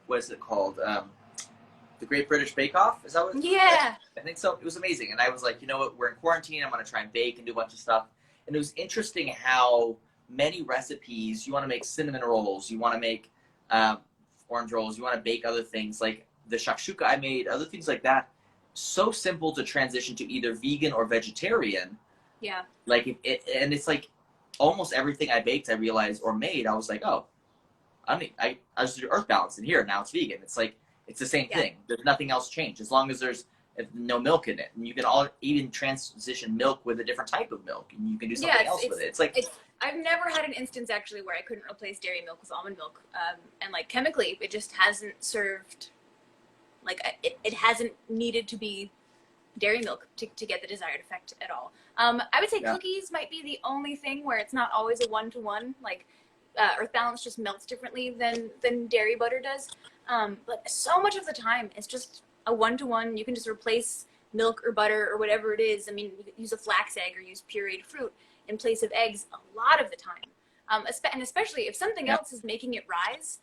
what is it called? The Great British Bake Off. Is that what? Yeah. I think so. It was amazing, and I was like, you know what? We're in quarantine. I'm gonna try and bake and do a bunch of stuff. And it was interesting how many recipes you want to make cinnamon rolls, you want to make orange rolls, you want to bake other things like the shakshuka I made, other things like that. So simple to transition to either vegan or vegetarian. Yeah. Like and it's like almost everything I baked, I realized or made, I was like, oh, I just do earth balance in here. Now it's vegan. It's like it's the same thing. There's nothing else changed as long as there's no milk in it, and you can even transition milk with a different type of milk, and you can do something else with it. It's like I've never had an instance actually where I couldn't replace dairy milk with almond milk, and like chemically, it just hasn't served. Like it hasn't needed to be dairy milk to get the desired effect at all. I would say cookies might be the only thing where it's not always a 1-to-1. Like Earth Balance just melts differently than dairy butter does. But so much of the time, it's just a 1-to-1. You can just replace milk or butter or whatever it is. I mean, you use a flax egg or use pureed fruit in place of eggs a lot of the time. And especially if something else is making it rise,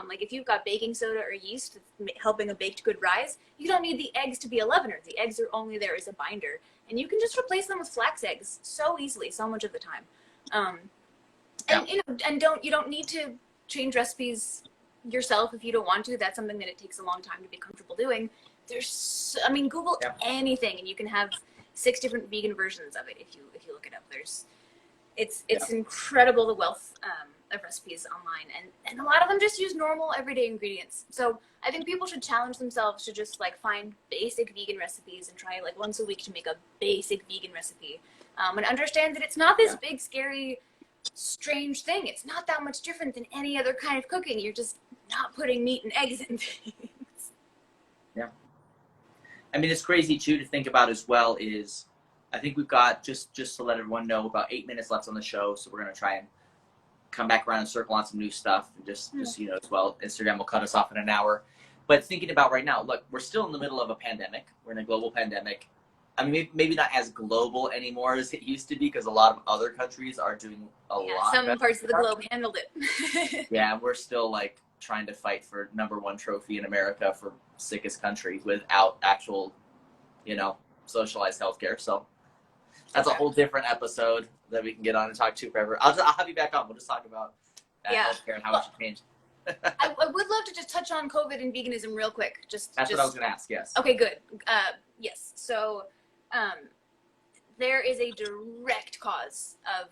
like if you've got baking soda or yeast helping a baked good rise, you don't need the eggs to be a leavener. The eggs are only there as a binder. And you can just replace them with flax eggs so easily, so much of the time. And you don't need to change recipes yourself if you don't want to. That's something that it takes a long time to be comfortable doing. Google anything and you can have 6 different vegan versions of it if you look it up. It's incredible the wealth of recipes online, and a lot of them just use normal everyday ingredients. So I think people should challenge themselves to just like find basic vegan recipes and try like once a week to make a basic vegan recipe, and understand that it's not this big scary strange thing. It's not that much different than any other kind of cooking. You're just not putting meat and eggs in things. Yeah. I mean, it's crazy too to think about as well is I think we've got just to let everyone know about 8 minutes left on the show. So we're going to try and come back around and circle on some new stuff and just as well, Instagram will cut us off in an hour. But thinking about right now, look, we're still in the middle of a pandemic. We're in a global pandemic. I mean, maybe not as global anymore as it used to be because a lot of other countries are doing a lot. Some parts of the globe handled it. Yeah, we're still like trying to fight for #1 trophy in America for sickest country without actual, socialized healthcare. So that's a whole different episode that we can get on and talk to forever. I'll have you back on. We'll just talk about healthcare and how it should change. I would love to just touch on COVID and veganism real quick. That's what I was going to ask. Yes. Okay, good. Yes. So, there is a direct cause of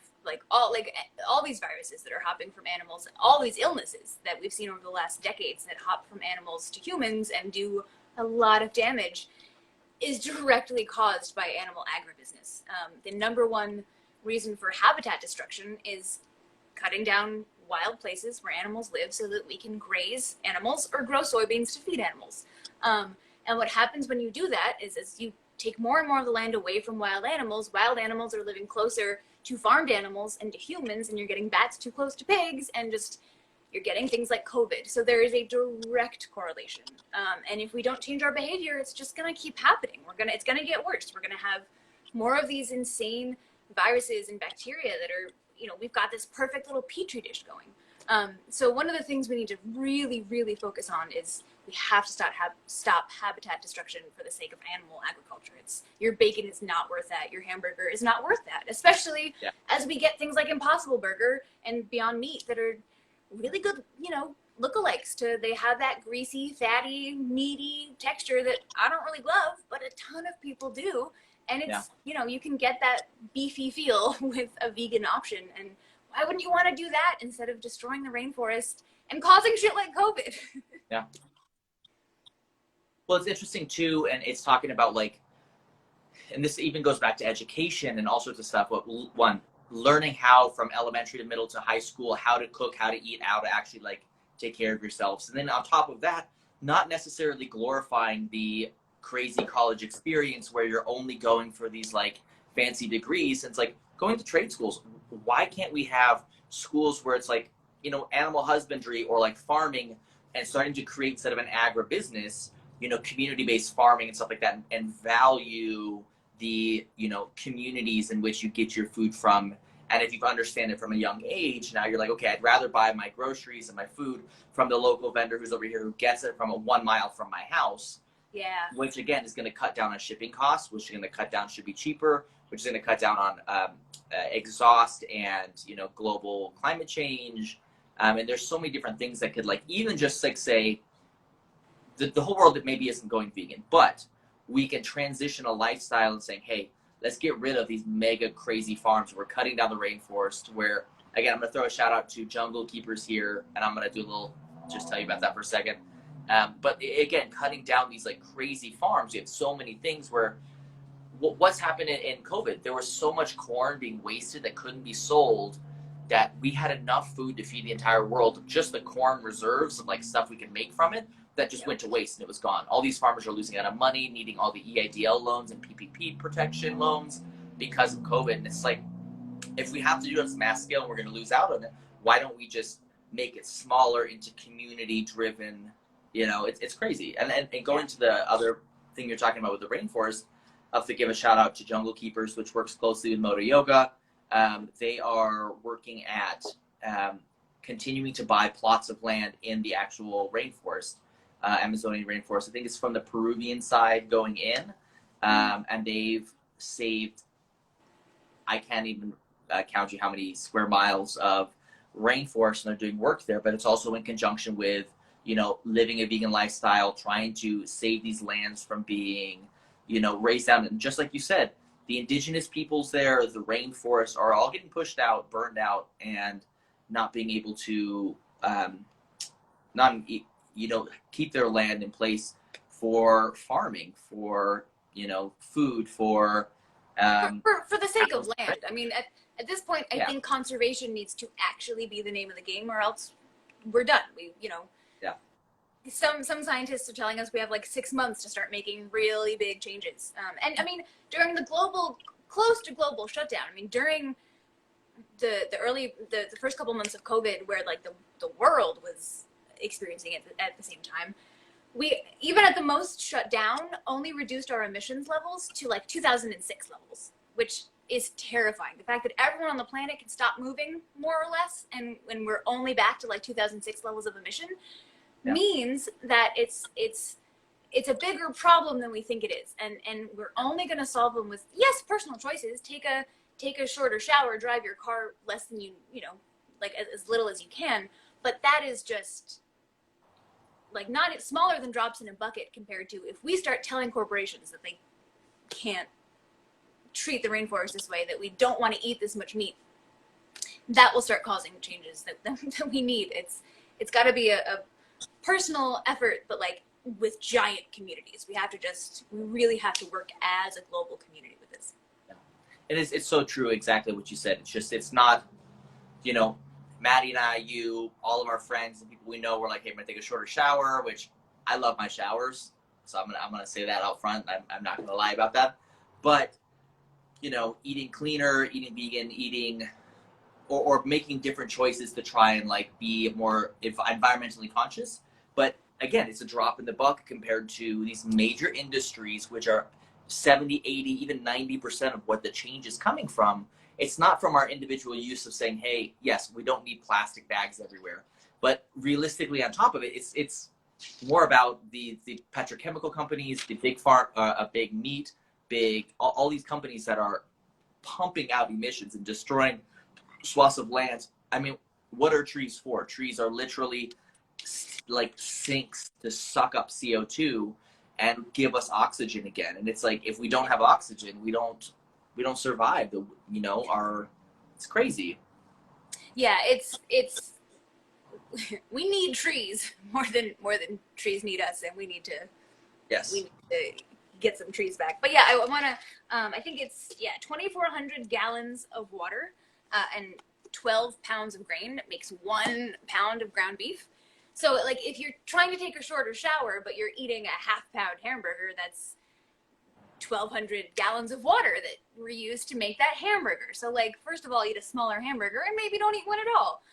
all these viruses that are hopping from animals, all these illnesses that we've seen over the last decades that hop from animals to humans and do a lot of damage is directly caused by animal agribusiness. The #1 reason for habitat destruction is cutting down wild places where animals live so that we can graze animals or grow soybeans to feed animals. And what happens when you do that is as you take more and more of the land away from wild animals are living closer to farmed animals and to humans, and you're getting bats too close to pigs, and just you're getting things like COVID. So there is a direct correlation. And if we don't change our behavior, it's just going to keep happening. It's going to get worse. We're going to have more of these insane viruses and bacteria that are, we've got this perfect little petri dish going. So one of the things we need to really, really focus on is we have to stop habitat destruction for the sake of animal agriculture. Your bacon is not worth that. Your hamburger is not worth that, especially as we get things like Impossible Burger and Beyond Meat that are really good, lookalikes they have that greasy, fatty, meaty texture that I don't really love, but a ton of people do. And it's, you can get that beefy feel with a vegan option. And why wouldn't you want to do that instead of destroying the rainforest and causing shit like COVID? Yeah. Well, it's interesting too, and it's talking about and this even goes back to education and all sorts of stuff. Learning how from elementary to middle to high school, how to cook, how to eat, how to actually take care of yourselves. And then on top of that, not necessarily glorifying the crazy college experience where you're only going for these fancy degrees. And it's going to trade schools. Why can't we have schools where it's animal husbandry or farming and starting to create instead of an agribusiness, community-based farming and stuff like that, and value the, communities in which you get your food from And if you understand it from a young age, now you're like, okay, I'd rather buy my groceries and my food from the local vendor who's over here who gets it from a 1 mile from my house. Yeah. Which again is going to cut down on shipping costs, which is going to cut down, should be cheaper, which is going to cut down on exhaust and, you know, global climate change. And there's so many different things that could, like, even just like say the whole world that maybe isn't going vegan, but we can transition a lifestyle and saying, hey, let's get rid of these mega crazy farms. We're cutting down the rainforest where, again, I'm going to throw a shout out to Jungle Keepers here, and I'm going to do a little, just tell you about that for a second. But again, cutting down these like crazy farms, you have so many things where what's happened in COVID, there was so much corn being wasted that couldn't be sold that we had enough food to feed the entire world. Just the corn reserves of like stuff we can make from it that just went to waste and it was gone. All these farmers are losing out of money, needing all the EIDL loans and PPP protection loans because of COVID. And it's like, if we have to do it on mass scale and we're going to lose out on it, why don't we just make it smaller into community driven? You know, it's crazy. And going to the other thing you're talking about with the rainforest, I have to give a shout out to Jungle Keepers, which works closely with Moto Yoga. They are working at continuing to buy plots of land in the actual rainforest, Amazonian rainforest. I think it's from the Peruvian side going in. And they've saved, I can't even count you how many square miles of rainforest, and they're doing work there, but it's also in conjunction with, you know, living a vegan lifestyle, trying to save these lands from being, you know, razed down. And just like you said, the indigenous peoples there, the rainforests are all getting pushed out, burned out, and not being able to, you know, keep their land in place for farming, for, you know, food, for the sake of land. I mean, at this point, I think conservation needs to actually be the name of the game, or else we're done. We, you know, some scientists are telling us we have like 6 months to start making really big changes. And I mean, during the close to global shutdown, I mean, during the first couple months of COVID, where like the world was experiencing it at the same time, we, even at the most shut down, only reduced our emissions levels to like 2006 levels, which is terrifying. The fact that everyone on the planet can stop moving more or less, and when we're only back to like 2006 levels of emission, means that it's a bigger problem than we think it is, and we're only going to solve them with, yes, personal choices. Take a shorter shower, drive your car less than you know, like as little as you can, but that is just like not smaller than drops in a bucket compared to if we start telling corporations that they can't treat the rainforest this way, that we don't want to eat this much meat. That will start causing changes that we need. It's got to be a personal effort, but like with giant communities. We really have to work as a global community with this. Yeah. It's so true, exactly what you said. It's not, you know, Maddie and I, you, all of our friends and people we know, we're like, hey, I'm gonna take a shorter shower, which I love my showers, so I'm gonna say that out front. I'm not gonna lie about that. But, you know, eating cleaner, eating vegan, eating or making different choices to try and like be more environmentally conscious. But again, it's a drop in the bucket compared to these major industries, which are 70, 80, even 90% of what the change is coming from. It's not from our individual use of saying, hey, yes, we don't need plastic bags everywhere. But realistically, on top of it, it's more about the petrochemical companies, the big big meat, all these companies that are pumping out emissions and destroying swaths of land. I mean, what are trees for? Trees are literally like sinks to suck up CO2 and give us oxygen again. And it's like, if we don't have oxygen, we don't survive. It's crazy. Yeah, it's we need trees more than trees need us, and we need to get some trees back. But yeah, I want to I think it's 2,400 gallons of water and 12 pounds of grain makes 1 pound of ground beef. So like if you're trying to take a shorter shower but you're eating a half-pound hamburger, that's 1,200 gallons of water that were used to make that hamburger. So like, first of all, eat a smaller hamburger and maybe don't eat one at all.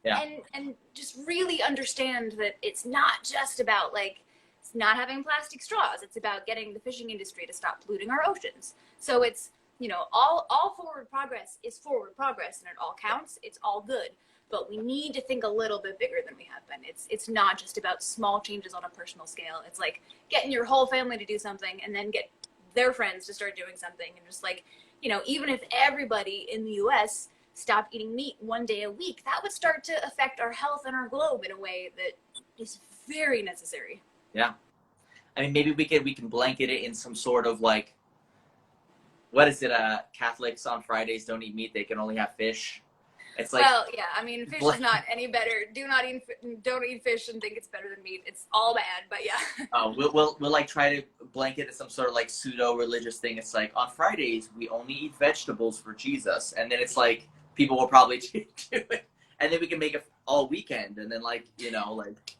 Yeah. And just really understand that it's not just about like not having plastic straws. It's about getting the fishing industry to stop polluting our oceans. So it's, you know, all forward progress is forward progress, and it all counts. It's all good. But we need to think a little bit bigger than we have been. It's not just about small changes on a personal scale. It's like getting your whole family to do something and then get their friends to start doing something. And just like, you know, even if everybody in the US stopped eating meat one day a week, that would start to affect our health and our globe in a way that is very necessary. Yeah. I mean, maybe we can blanket it in some sort of like, what is it? Catholics on Fridays don't eat meat. They can only have fish. It's like, well, yeah, I mean, fish is not any better. Don't eat fish and think it's better than meat. It's all bad, but yeah. We'll like try to blanket it some sort of like pseudo religious thing. It's like on Fridays we only eat vegetables for Jesus, and then it's like people will probably do it, and then we can make it all weekend, and then like, you know, like.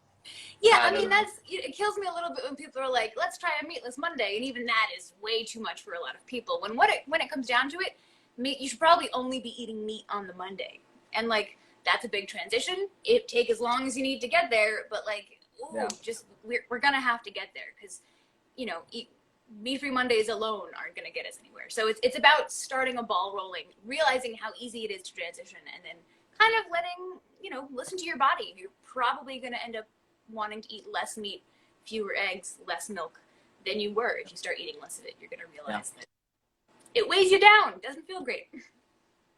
Yeah, I mean, it kills me a little bit when people are like, let's try a meatless Monday, and even that is way too much for a lot of people. When it comes down to it, you should probably only be eating meat on the Monday. And like, that's a big transition. It take as long as you need to get there, but like, just we're gonna have to get there, because, you know, meat-free Mondays alone aren't gonna get us anywhere. So it's about starting a ball rolling, realizing how easy it is to transition, and then kind of letting, you know, listen to your body. You're probably gonna end up wanting to eat less meat, fewer eggs, less milk than you were. If you start eating less of it, you're gonna realize that it weighs you down. It doesn't feel great.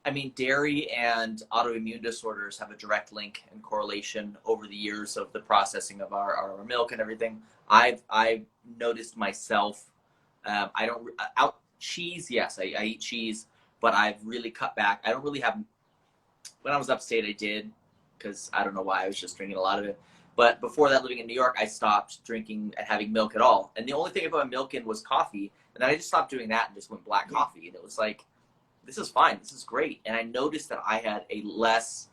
I mean, dairy and autoimmune disorders have a direct link and correlation over the years of the processing of our milk and everything. I've noticed myself, I don't out cheese. Yes, I eat cheese, but I've really cut back. I don't really have. When I was upstate, I did, because I don't know why, I was just drinking a lot of it. But before that, living in New York, I stopped drinking and having milk at all. And the only thing I put my milk in was coffee. And then I just stopped doing that and just went black coffee. And it was like, this is fine. This is great. And I noticed that I had a less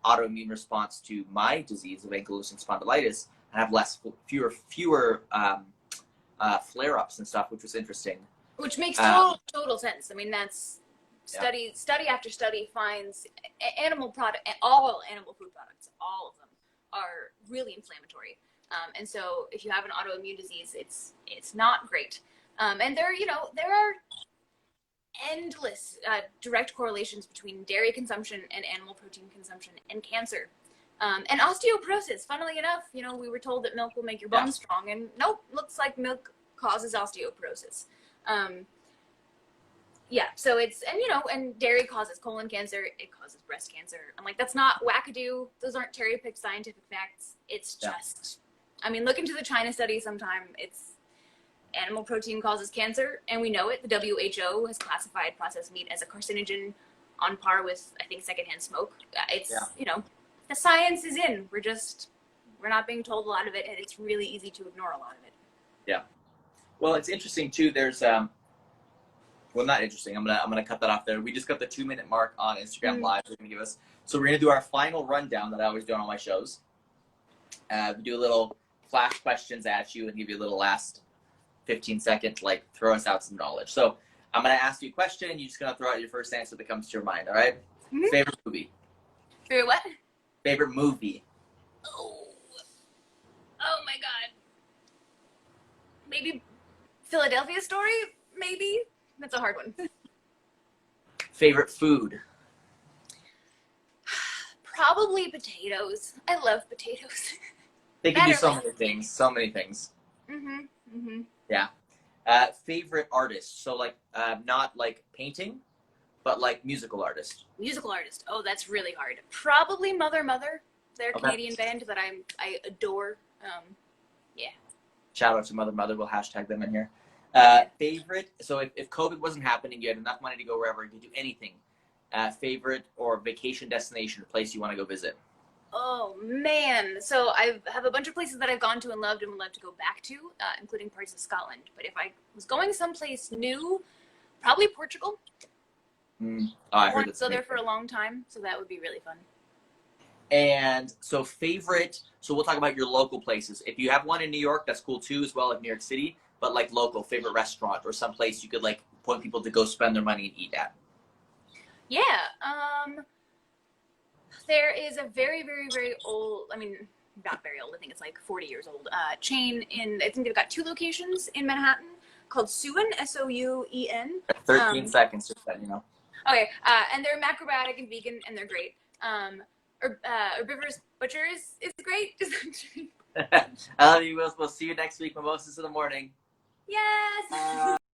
autoimmune response to my disease of ankylosing spondylitis, and have fewer flare-ups and stuff, which was interesting. Which makes total sense. I mean, that's study after study finds all animal food products, all of them, are really inflammatory. And so if you have an autoimmune disease, it's not great. And there are endless direct correlations between dairy consumption and animal protein consumption and cancer. And osteoporosis, funnily enough, you know, we were told that milk will make your bones strong, and nope, looks like milk causes osteoporosis. So and dairy causes colon cancer, it causes breast cancer. I'm like, that's not wackadoo. Those aren't cherry-picked scientific facts. It's just, I mean, look into the China study sometime. It's animal protein causes cancer, and we know it. The WHO has classified processed meat as a carcinogen on par with, I think, secondhand smoke. You know, the science is in. We're not being told a lot of it, and it's really easy to ignore a lot of it. Yeah. Well, it's interesting too. There's well, not interesting. I'm gonna cut that off there. We just got the 2-minute mark on Instagram Live. They're gonna give us. So we're gonna do our final rundown that I always do on all my shows. We do a little flash questions at you and give you a little last 15 seconds, like throw us out some knowledge. So I'm gonna ask you a question, and you're just gonna throw out your first answer that comes to your mind. All right? Mm-hmm. Favorite movie? Favorite what? Favorite movie? Oh my God. Maybe Philadelphia Story? Maybe. That's a hard one. Favorite food? Probably potatoes. I love potatoes. They can do so many things. So many things. Yeah. Favorite artist? So like, not like painting, but like musical artist. Musical artist. Oh, that's really hard. Probably Mother. They're a Canadian band that I adore. Shout out to Mother. We'll hashtag them in here. Favorite, so if COVID wasn't happening, you had enough money to go wherever, you could do anything. Favorite or vacation destination, place you want to go visit? Oh man, so I have a bunch of places that I've gone to and loved and would love to go back to, including parts of Scotland. But if I was going someplace new, probably Portugal. I heard that's so there for a long time, so that would be really fun. And so we'll talk about your local places. If you have one in New York, that's cool too, as well, like New York City. But like local, favorite restaurant or some place you could like point people to go spend their money and eat at. Yeah. There is a very, very, very old, I mean, not very old, I think it's like 40 years old, chain I think they've got 2 locations in Manhattan called Souen, Souen. 13 seconds, just that, Okay, and they're macrobiotic and vegan, and they're great. Herbivorous Butcher is great. I love you. We'll see you next week. Mimosas in the morning. Yes.